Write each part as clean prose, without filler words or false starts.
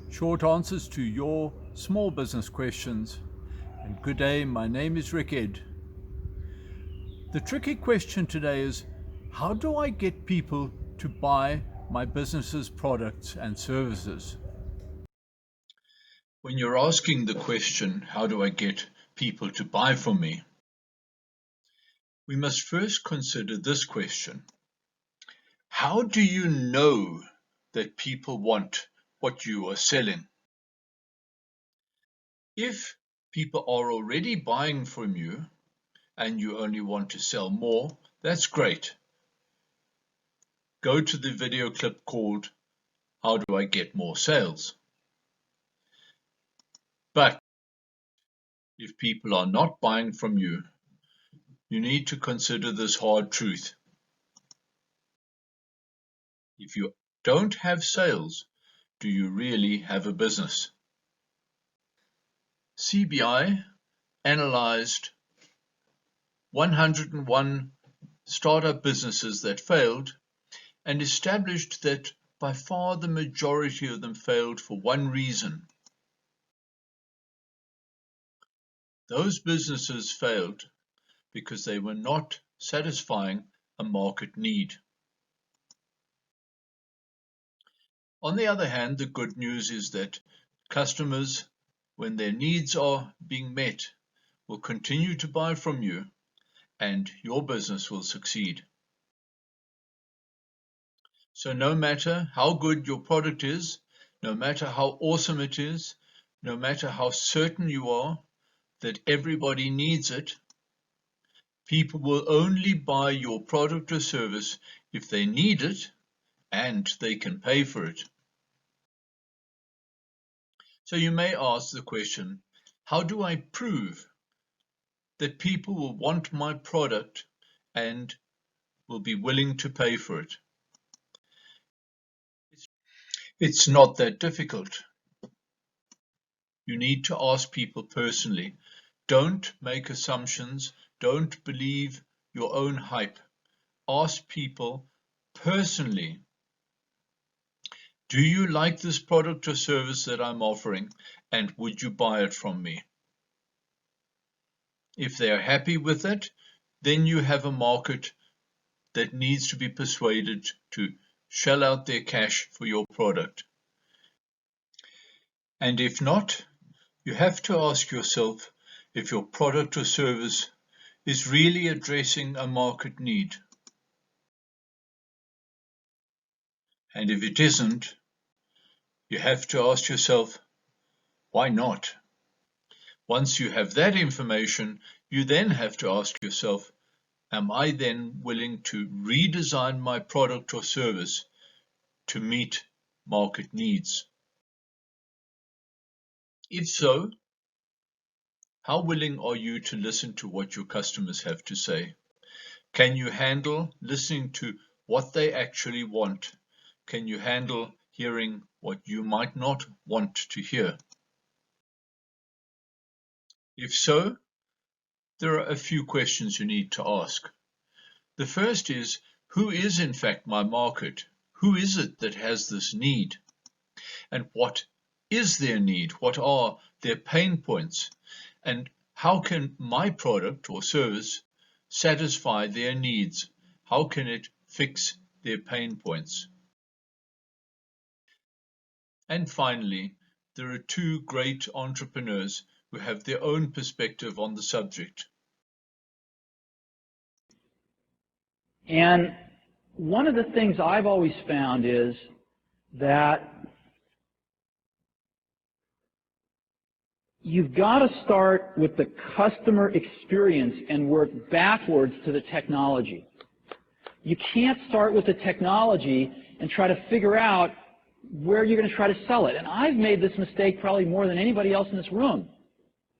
short answers to your small business questions. And good day, my name is Rick Ed. The tricky question today is, how do I get people to buy my business's products and services? When you're asking the question, how do I get people to buy from me? We must first consider this question. How do you know that people want what you are selling? If people are already buying from you and you only want to sell more, that's great. Go to the video clip called How Do I Get More Sales? But if people are not buying from you, you need to consider this hard truth. If you don't have sales, do you really have a business? CBI analyzed 101 startup businesses that failed and established that by far the majority of them failed for one reason. Those businesses failed because they were not satisfying a market need. On the other hand, the good news is that customers, when their needs are being met, will continue to buy from you and your business will succeed. So no matter how good your product is, no matter how awesome it is, no matter how certain you are that everybody needs it, people will only buy your product or service if they need it and they can pay for it. So you may ask the question, how do I prove that people will want my product and will be willing to pay for it? It's not that difficult. You need to ask people personally. Don't make assumptions. Don't believe your own hype. Ask people personally. Do you like this product or service that I'm offering, and would you buy it from me? If they are happy with it, then you have a market that needs to be persuaded to shell out their cash for your product. And if not, you have to ask yourself if your product or service is really addressing a market need. And if it isn't, you have to ask yourself, why not? Once you have that information, you then have to ask yourself, am I then willing to redesign my product or service to meet market needs? If so, how willing are you to listen to what your customers have to say? Can you handle listening to what they actually want? Can you handle hearing what you might not want to hear? If so, there are a few questions you need to ask. The first is, who is in fact my market? Who is it that has this need? And what is their need? What are their pain points? And how can my product or service satisfy their needs? How can it fix their pain points? And finally, there are two great entrepreneurs who have their own perspective on the subject. And one of the things I've always found is that you've got to start with the customer experience and work backwards to the technology. You can't start with the technology and try to figure out where you're going to try to sell it. And I've made this mistake probably more than anybody else in this room.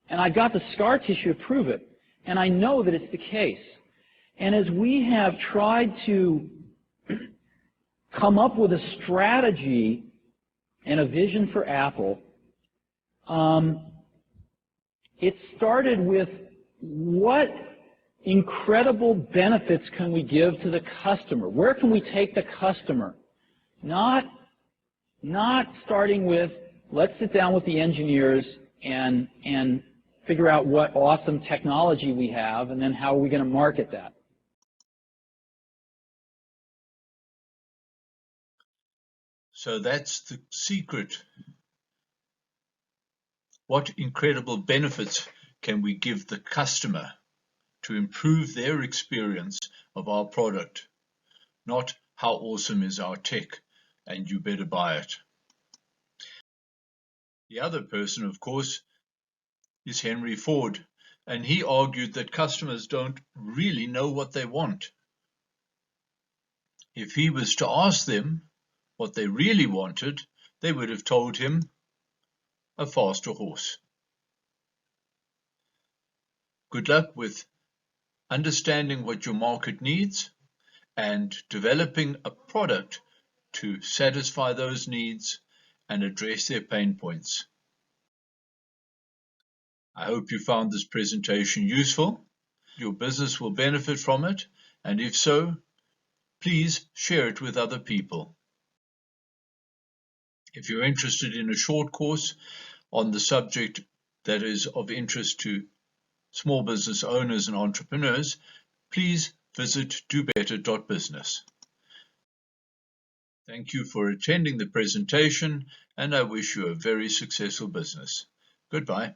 And I've got the scar tissue to prove it. And I know that it's the case. And as we have tried to come up with a strategy and a vision for Apple, it started with what incredible benefits can we give to the customer? Where can we take the customer? Not starting with let's sit down with the engineers and figure out what awesome technology we have, and then how are we going to market that. So that's the secret. What incredible benefits can we give the customer to improve their experience of our product? Not how awesome is our tech and you better buy it. The other person, of course, is Henry Ford, and he argued that customers don't really know what they want. If he was to ask them what they really wanted, they would have told him a faster horse. Good luck with understanding what your market needs and developing a product to satisfy those needs and address their pain points. I hope you found this presentation useful. Your business will benefit from it, and if so, please share it with other people. If you're interested in a short course on the subject that is of interest to small business owners and entrepreneurs, please visit DoBetter.Business. Thank you for attending the presentation, and I wish you a very successful business. Goodbye.